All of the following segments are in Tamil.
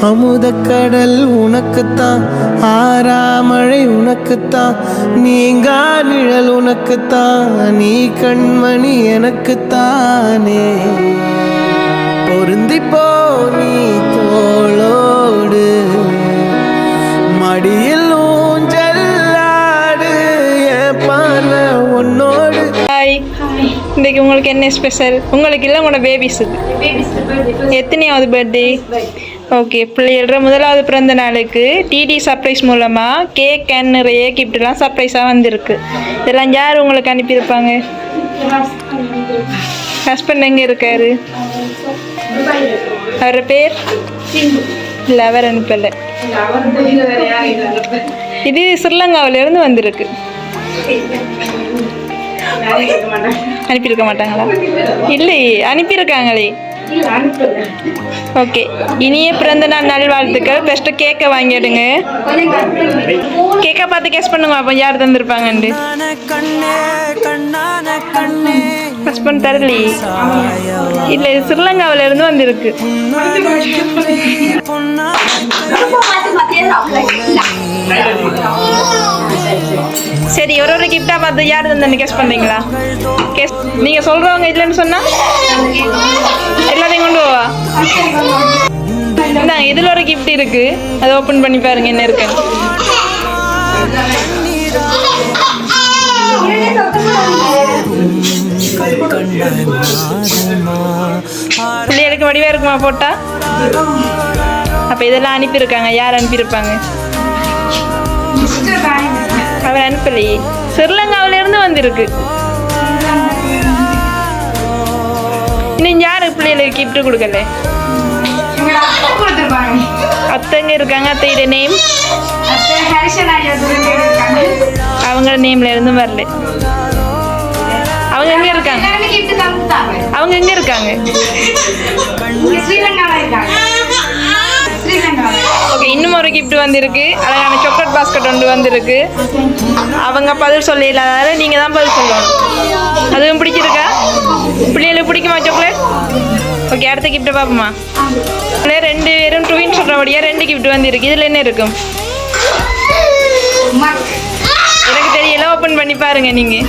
அமுதக்கடல் உனக்குத்தான், ஆறாமழை உனக்குத்தான், நீங்கா நிழல் உனக்குத்தான், நீ கண்மணி எனக்குத்தானே. பொருந்திப்போ நீ தோளோடு, மடியில் ஊஞ்சல்லாடு, என் பார்வை உன்னோடு. இன்றைக்கு உங்களுக்கு என்ன ஸ்பெஷல்? உங்களுக்கு இல்லை, உங்களோட பேபிஸுக்கு. எத்தனையாவது பர்த்டே? ஓகே, பிள்ளைகள முதலாவது பிறந்த நாளுக்கு டிடி சர்ப்ரைஸ் மூலமாக கேக் அண்ட் நிறைய கிஃப்ட்லாம் சர்ப்ரைஸாக வந்திருக்கு. இதெல்லாம் யார் உங்களுக்கு அனுப்பியிருப்பாங்க? ஹஸ்பண்ட் எங்கே இருக்காரு? அவரோட பேர் இல்லை, அவர் அனுப்பலை. இது ஸ்ரீலங்காவிலேருந்து வந்திருக்கு. அனுப்பியிருக்க மாட்டாங்களா? இல்லை, அனுப்பியிருக்காங்களே. ஓகே, இனிய பிறந்த நாள் நல்வாழ்த்துக்கள். பெஸ்ட்டு கேக்கை வாங்கிடுங்க. கேக்கை பார்த்து கெஸ் பண்ணுங்க அப்போ யார் தந்திருப்பாங்கன்ட்டு. ஹஸ்பண்ட் தரலி இல்லை, இது ஸ்ரீலங்காவிலேருந்து வந்திருக்கு. சரி, ஒரு கிஃப்டாக பார்த்து யார் தந்தன்னு கெஸ் பண்ணுறீங்களா? கெஸ் நீங்கள் சொல்கிறவங்க இல்லைன்னு சொன்னால் எல்லாத்தையும் கொண்டு போவா. இந்தாங்க, இதில் ஒரு கிஃப்ட் இருக்குது, அதை ஓப்பன் பண்ணி பாருங்க என்ன இருக்குன்னு. பிள்ளைகளுக்கு வடிவாக இருக்குமா போட்டா? அப்போ இதெல்லாம் அனுப்பியிருக்காங்க. யார் அனுப்பியிருப்பாங்க? அவர் அனுப்பலையே, ஸ்ரீலங்காவிலேருந்து வந்திருக்கு. இன்னும் யாரு பிள்ளைகளுக்கு கிஃப்ட் கொடுக்கல? அத்தைங்க இருக்காங்க. அத்தையோட நேம், அவங்க நேம்ல இருந்தும் வரல. அவங்க எங்க இருக்காங்க? அவங்க எங்க இருக்காங்க? ஓகே, இன்னும் ஒரு கிஃப்ட் வந்திருக்கு. அழகான சாக்லேட் பாஸ்கெட் ஒன்று வந்திருக்கு. அவங்க பதில் சொல்ல இல்லாத நீங்கள் தான் பதில் சொல்லணும். அதுவும் பிடிச்சிருக்கா? பிள்ளைகளுக்கு பிடிக்குமா சாக்லேட்? ஓகே, அடுத்த கிஃப்ட்டை பார்ப்போமா? ரெண்டு பேரும் ட்வின் சொல்கிறபடியாக 2 கிஃப்ட் வந்திருக்கு. இதில் என்ன இருக்கும்? எனக்கு தெரியல, ஓப்பன் பண்ணி பாருங்க நீங்கள்.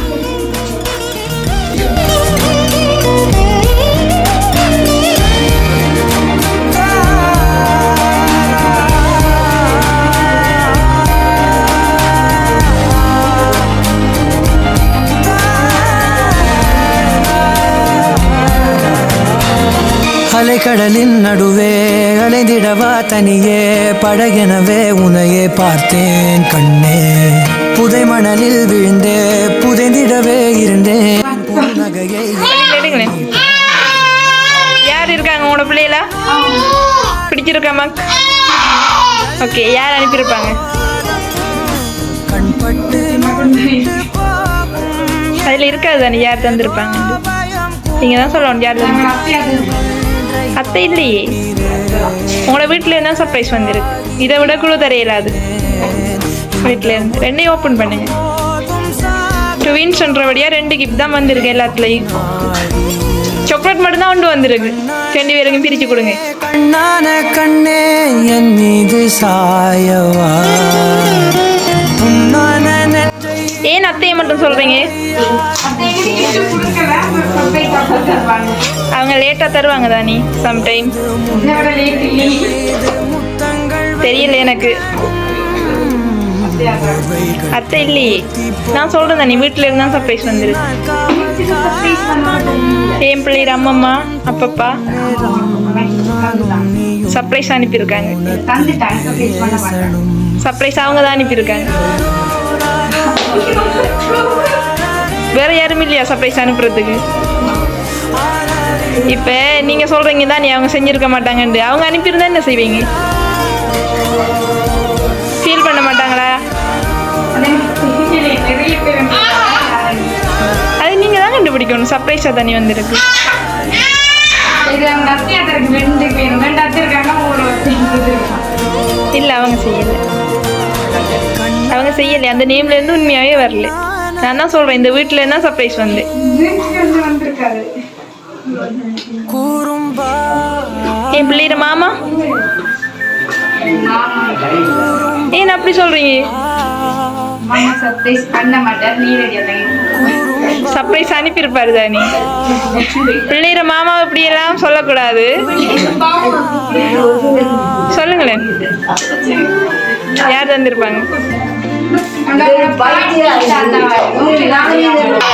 அலைக்கடலின் நடுவே அலைந்திடவா தனியே, படகெனவே உனையே பார்த்தேன் கண்ணே. புதை மணலில் விழுந்தே புதைந்திடவே இருந்தேன். யார் இருக்காங்க உங்களோட பிள்ளைகளா? பிடிச்சிருக்காமா? ஓகே, யார் அனுப்பியிருப்பாங்க? அதில் இருக்காது தானே யார் தந்திருப்பாங்க? நீங்கள் தான் சொல்லணும் யார் தந்து. அத்தை இல்லையே, உங்களோட வீட்டில் என்ன சர்ப்ரைஸ் வந்துருக்கு? இதை விட குழு தரையிலாது. வீட்டில் இருந்து 2 ஓப்பன் பண்ணுங்க. ட்வின்ஸ்ன்றபடியாக 2 கிஃப்ட் தான் வந்திருக்கு. எல்லாத்துலேயும் சாக்லேட் மட்டும்தான் ஒன்று வந்திருக்கு. 2 பேருக்கும் பிரித்து கொடுங்க. கண்ணே என் மீது சாயவா, ஏன் அத்தையை மட்டும் சொல்கிறீங்க? அவங்க லேட்டாக தருவாங்க தானே சம்டைம். தெரியல எனக்கு. அத்தை இல்லையே, நான் சொல்கிறேன் தானே வீட்டில் இருந்தால் சர்ப்ரைஸ் வந்துருக்கு. என் பிள்ளைற அம்மம்மா அப்பப்பா சர்ப்ரைஸ் அனுப்பியிருக்காங்க. சர்ப்ரைஸ் அவங்க தான் அனுப்பியிருக்காங்க. வேற யாரும் இல்லையா சர்ப்ரைஸ் அனுப்புறதுக்கு? இப்போ நீங்கள் சொல்கிறீங்க தான் நீ அவங்க செஞ்சுருக்க மாட்டாங்கன்ட்டு. அவங்க அனுப்பியிருந்தா என்ன செய்வீங்க? ஃபீல் பண்ண மாட்டாங்களா? அது நீங்கள் தான் கண்டுபிடிக்கணும். சர்ப்ரைஸாக தண்ணி வந்திருக்கு. இல்லை, அவங்க செய்யலை. அவங்க செய்யலை. அந்த நேம்லேருந்து உண்மையாகவே வரல. நான் தான் சொல்கிறேன், இந்த வீட்டில் இருந்தால் சர்ப்ரைஸ் வந்து. என் பிள்ளைற மாமா என்ன அப்படி சொல்றீங்க? மாமா சர்ப்ரைஸ் பண்ண மாட்டார், நீ ரெடியா சர்ப்ரைஸ் அனுப்பியிருப்பாரு தானே. பிள்ளைற மாமா இப்படி எல்லாம் சொல்லக்கூடாது. சொல்லுங்களேன், யார் தந்திருப்பாங்க?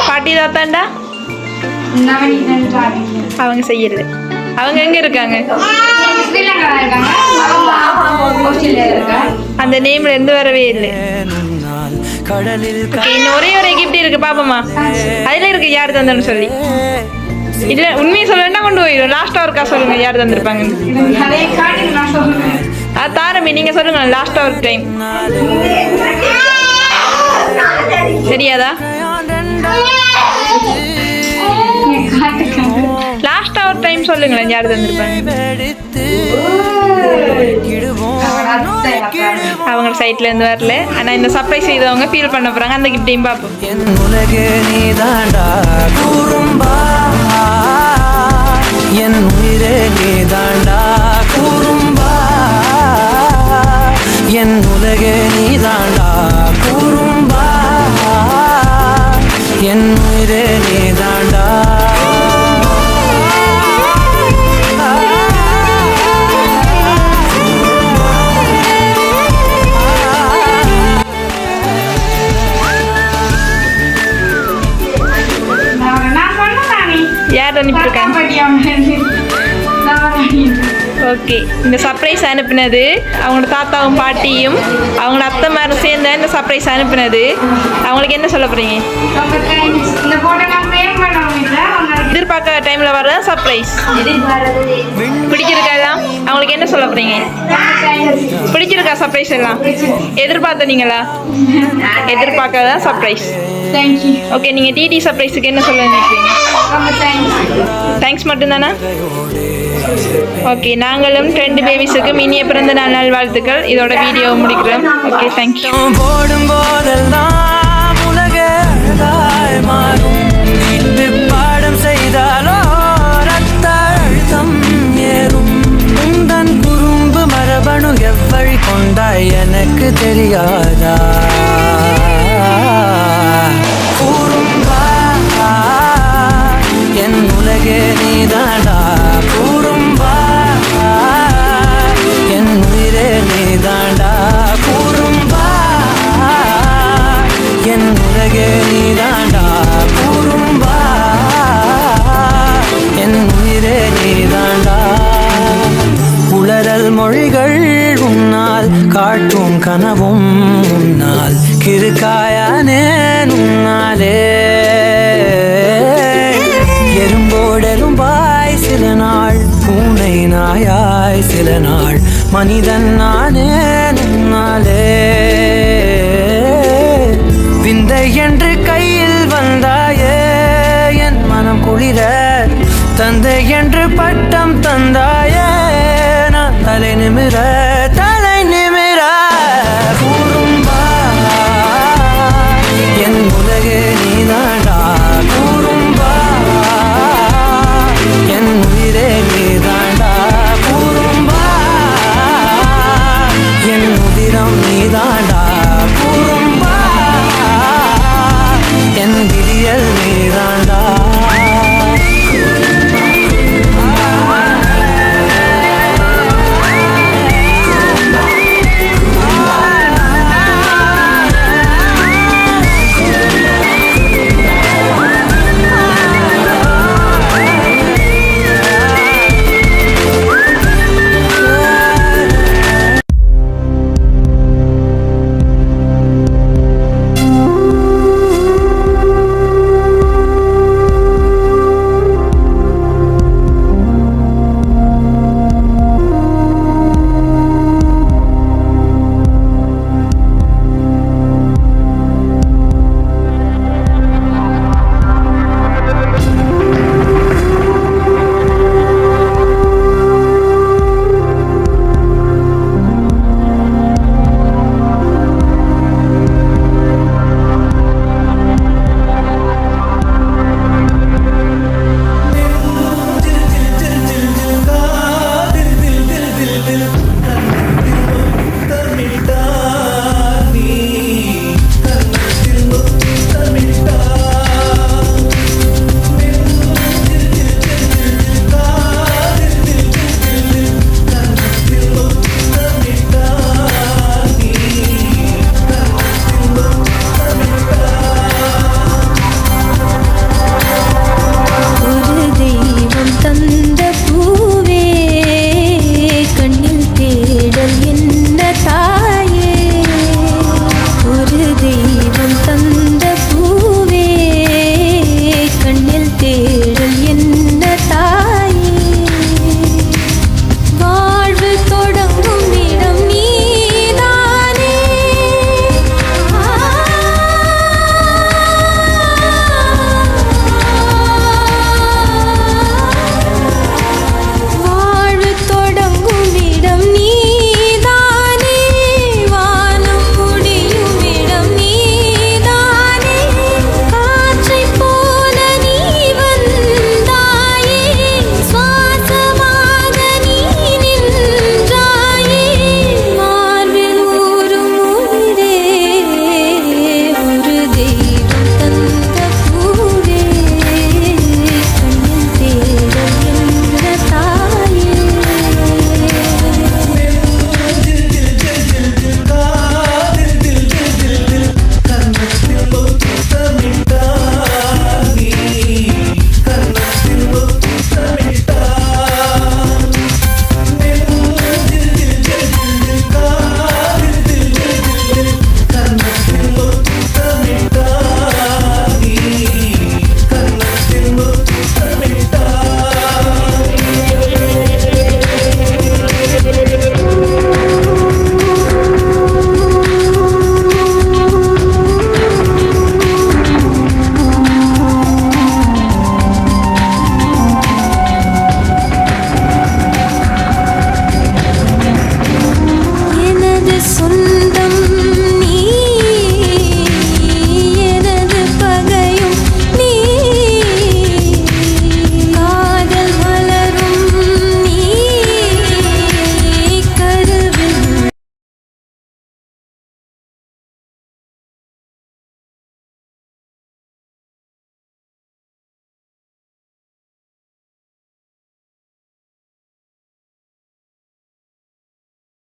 பாட்டி தாத்தாண்டா அவங்க செய்யல. அவங்க எங்க இருக்காங்க? அந்த நேம்ல இருந்து வரவே இல்லை. இன்னும் ஒரே ஒரு கிஃப்ட் இருக்கு பாப்போமா? அதுல இருக்கு யார் தந்தன்னு சொல்லி. இல்ல உண்மையை சொல்லணும்னா கொண்டு போயிடும். லாஸ்டா இருக்கா சொல்லுங்க யார் தந்திருப்பாங்க. தாரமி நீங்க சொல்லுங்க லாஸ்டா ஒரு டைம். தெரியாதா? லாஸ்டா ஒரு டைம் சொல்லுங்களேன் யார் தந்திருப்பாங்க. அவங்க சைட்ல இருந்து வரல. ஆனா இந்த சர்ப்ரைஸ் செய்தவங்க ஃபீல் பண்ண போறாங்க. அந்த கிஃப்டையும் பார்ப்போம். என் உயிரே நீதாண்டா கூறும்பா, என் உலகே நீதாண்டா கூறும்பா, என் உயிரே நீதாண்டா. யார் அனுப்பியிருக்காங்க? ஓகே, இந்த சர்ப்ரைஸ் அனுப்பினது அவங்களோட தாத்தாவும் பாட்டியும் அவங்களோட அத்தைமாரும் சேர்ந்த இந்த சர்ப்ரைஸ் அனுப்பினது. அவங்களுக்கு என்ன சொல்ல போறீங்க? எதிர்பார்க்காத டைம்ல வர சர்ப்ரைஸ் பிடிச்சிருக்கா எல்லாம்? அவங்களுக்கு என்ன சொல்ல போறீங்க? பிடிச்சிருக்கா சர்ப்ரைஸ் எல்லாம்? எதிர்பார்த்தீங்களா? எதிர்பார்க்காத சர்ப்ரைஸ். ஓகே, நீங்க டிடி சர்ப்ரைஸுக்கு என்ன சொல்ல நினைக்கிறீங்க? தேங்க்ஸ் மட்டும்தானா? ஓகே, நாங்களும் 2 பேபிஸுக்கு இனிய பிறந்த நாள் நல்வாழ்த்துக்கள். இதோட வீடியோ முடிக்கிறோம். Okay, thank you. போடும் போதெல்லாம் உலக அழகாய் மாறும். வீட்டு பாடம் செய்தாலோ ரத்த அழுத்தம் ஏறும். உந்தன் குறும்பு மரபணு எவ்வழி கொண்டாய் எனக்கு தெரியாதா? கூறும்பா, என் உலகே நீதாண்டா கூறும்பா, என் உயிரே நீதாண்டா கூறும்பா, என் உலகே நீதாண்டா கூறும்பா, என் உயிரே நீதாண்டா. உளறல் மொழிகள் உன்னால் காட்டும் கனவும் உன்னால் கிருக்காயானே உன்னாலே. எறும்போடெரும்பாய் சில நாள், பூனை நாயாய் சில நாள், மனிதன் நானே உன்னாலே. விந்தை என்று கையில் வந்தாயே என் மனம் குளிர, தந்தை என்று பட்டம் தந்தாயே நான் தலை நிமிர.